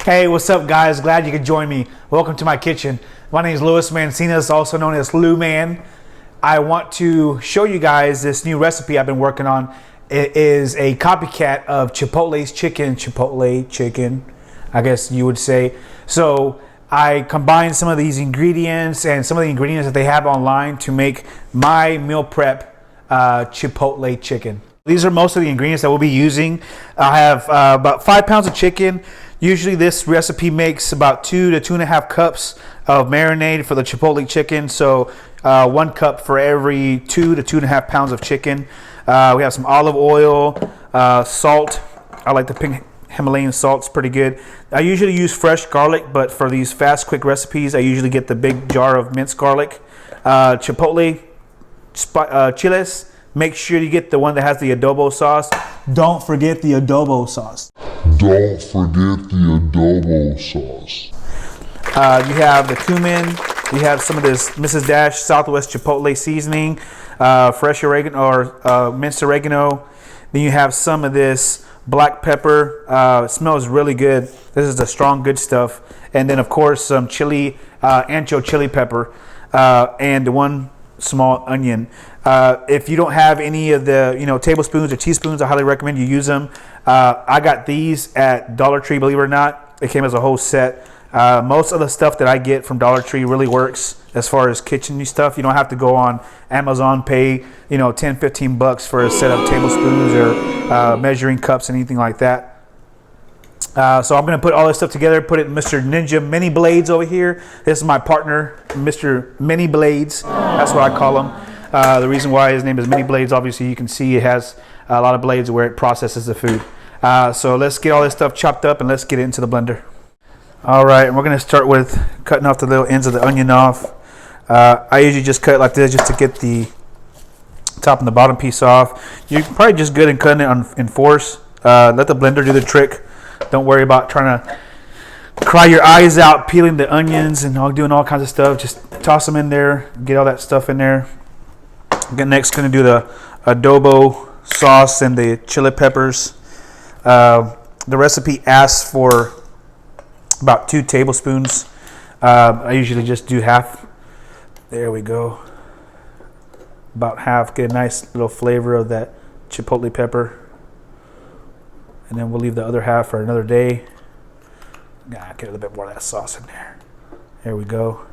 Hey, what's up guys? Glad you could join me. Welcome to my kitchen. My name is Louis Mancinas, also known as Lou Man. I want to show you guys this new recipe I've been working on. It is a copycat of Chipotle's chicken. Chipotle chicken, I guess you would say. So I combined some of these ingredients and some of the ingredients that they have online to make my meal prep Chipotle chicken. These are most of the ingredients that we'll be using. I have about 5 pounds of chicken. Usually this recipe makes about 2 to 2.5 cups of marinade for the Chipotle chicken. So 1 cup for every 2 to 2.5 pounds of chicken. We have some olive oil, salt. I like the pink Himalayan salt, it's pretty good. I usually use fresh garlic, but for these fast, quick recipes, I usually get the big jar of minced garlic. Chipotle chiles. Make sure you get the one that has the adobo sauce. Don't forget the adobo sauce. Don't forget the adobo sauce. You have the cumin. You have some of this Mrs. Dash Southwest Chipotle seasoning, fresh oregano or minced oregano. Then you have some of this black pepper. It smells really good. This is the strong, good stuff. And then, of course, some chili, ancho chili pepper, and 1 small onion. If you don't have any of the tablespoons or teaspoons, I highly recommend you use them. I got these at Dollar Tree, believe it or not. It came as a whole set. Most of the stuff that I get from Dollar Tree really works as far as kitchen stuff. You don't have to go on Amazon, pay 10, 15 bucks for a set of tablespoons or measuring cups, anything like that. So I'm going to put all this stuff together, put it in Mr. Ninja Mini Blades over here. This is my partner, Mr. Mini Blades. That's what I call him. The reason why his name is Mini Blades, obviously you can see it has a lot of blades where it processes the food. So let's get all this stuff chopped up and let's get it into the blender. All right, and we're going to start with cutting off the little ends of the onion off. I usually just cut it like this just to get the top and the bottom piece off. You're probably just good in cutting it in force. Let the blender do the trick. Don't worry about trying to cry your eyes out peeling the onions and doing all kinds of stuff. Just toss them in there, get all that stuff in there. Next, going to do the adobo sauce and the chili peppers. The recipe asks for about 2 tablespoons. I usually just do half. There we go. About half. Get a nice little flavor of that chipotle pepper. And then we'll leave the other half for another day. Get a little bit more of that sauce in there. There we go.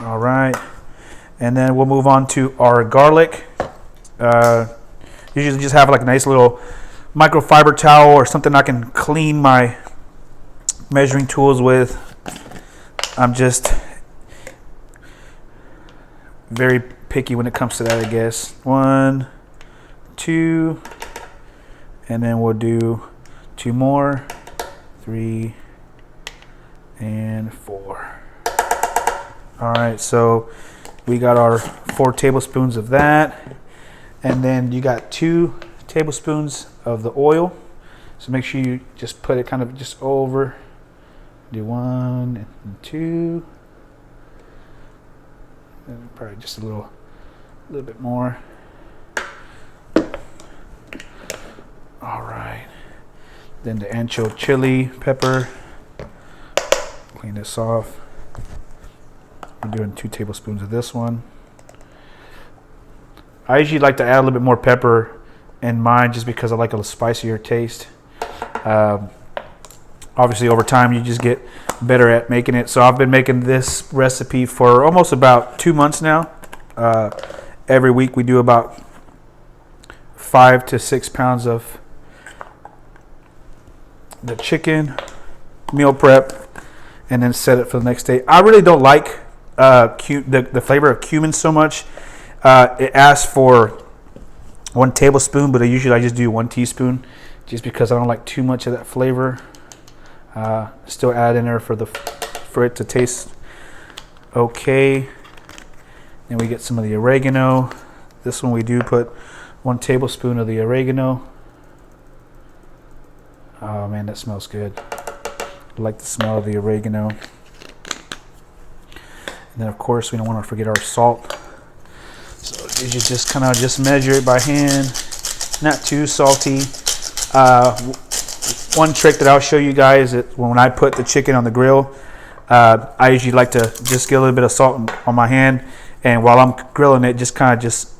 All right. And then we'll move on to our garlic. Usually just have like a nice little microfiber towel or something I can clean my measuring tools with. I'm just very picky when it comes to that, I guess. 1, 2, and then we'll do 2 more, 3, and 4. All right, so we got our 4 tablespoons of that, and then you got 2 tablespoons of the oil. So make sure you just put it kind of just over. Do 1 and 2, and probably just a little bit more. All right. Then the ancho chili pepper. Clean this off. I'm doing 2 tablespoons of this one. I usually like to add a little bit more pepper in mine just because I like a spicier taste. Obviously over time you just get better at making it. So I've been making this recipe for almost about 2 months now. Every week we do about 5 to 6 pounds of the chicken, meal prep, and then set it for the next day. I really don't like the flavor of cumin so much. It asks for 1 tablespoon, but usually I just do 1 teaspoon just because I don't like too much of that flavor. Still add in there for it to taste okay. Then we get some of the oregano. This one we do put 1 tablespoon of the oregano. Oh man, that smells good. I like the smell of the oregano. And then of course we don't want to forget our salt. So you just kind of just measure it by hand. Not too salty, One trick that I'll show you guys is when I put the chicken on the grill, I usually like to just get a little bit of salt on my hand, and while I'm grilling it, just kind of just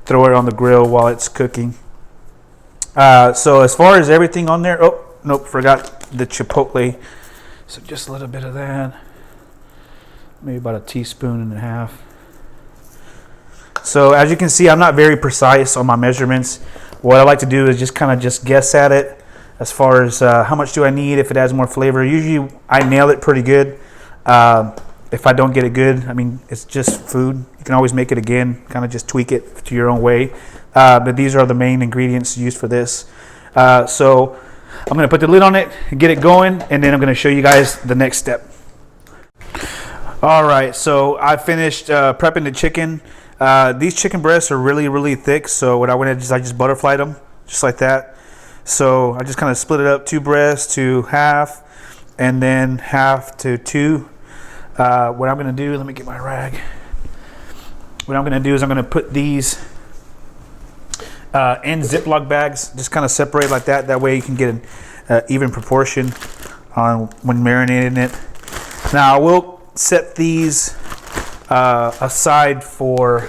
throw it on the grill while it's cooking. So as far as everything on there, oh nope, forgot the chipotle. So just a little bit of that, maybe about a teaspoon and a half. So as you can see, I'm not very precise on my measurements. What I like to do is just kind of just guess at it as far as how much do I need, if it adds more flavor. Usually I nail it pretty good. If I don't get it good, I mean, it's just food. You can always make it again, kind of just tweak it to your own way. But these are the main ingredients used for this. So I'm going to put the lid on it and get it going, and then I'm going to show you guys the next step. All right, so I finished prepping the chicken. These chicken breasts are really thick, so what I went ahead is I just butterflied them just like that. So I just kind of split it up, 2 breasts to half, and then half to 2. What I'm going to do, let me get my rag. What I'm going to do is I'm going to put these in Ziploc bags, just kind of separate like that. That way you can get an even proportion on when marinating it. Now I will set these aside for,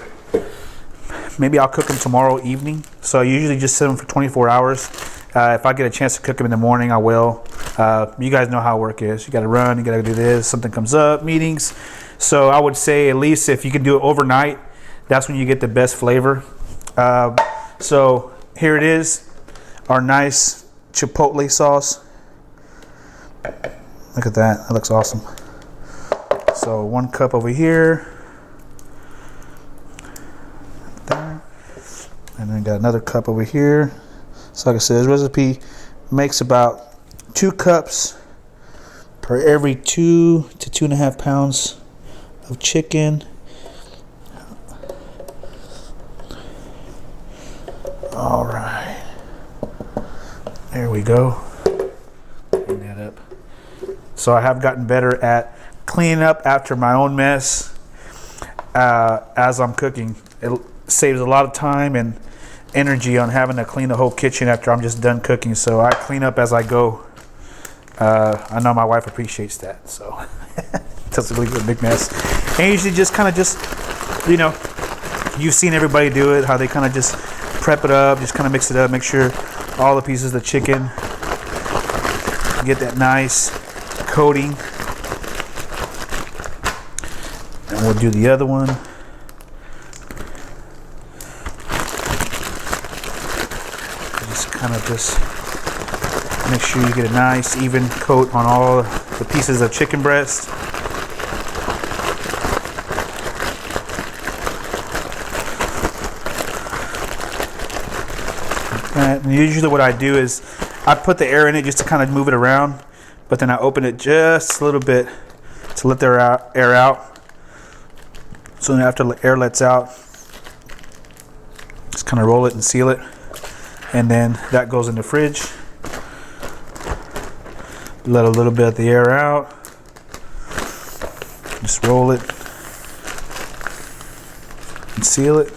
maybe I'll cook them tomorrow evening. So I usually just set them for 24 hours. If I get a chance to cook them in the morning, I will. You guys know how work is. You got to run, you got to do this, something comes up, meetings. So I would say at least if you can do it overnight, that's when you get the best flavor. So here it is, our nice Chipotle sauce. Look at that, that looks awesome. So 1 cup over here. There. And then got another cup over here. So like I said, this recipe makes about 2 cups per every 2 to 2.5 pounds of chicken. All right, there we go. Clean that up. So I have gotten better at cleaning up after my own mess as I'm cooking. It saves a lot of time and energy on having to clean the whole kitchen after I'm just done cooking. So I clean up as I go. I know my wife appreciates that, so that's a really big mess. And usually just kind of just, you know, you've seen everybody do it, how they kind of just prep it up, just kind of mix it up, make sure all the pieces of chicken get that nice coating. And we'll do the other one. Just kind of just make sure you get a nice even coat on all the pieces of chicken breast. And usually what I do is I put the air in it just to kind of move it around, but then I open it just a little bit to let the air out. So then after the air lets out, just kind of roll it and seal it, and then that goes in the fridge. Let a little bit of the air out, just roll it and seal it.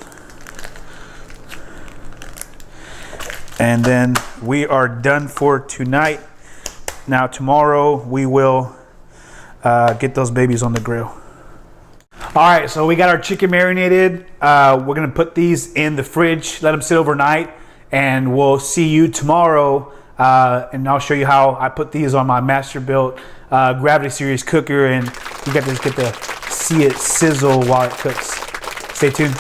And then we are done for tonight. Now tomorrow we will get those babies on the grill. All right, so we got our chicken marinated. We're gonna put these in the fridge, let them sit overnight, and we'll see you tomorrow. And I'll show you how I put these on my master built Gravity Series cooker, and you get to see it sizzle while it cooks. Stay tuned.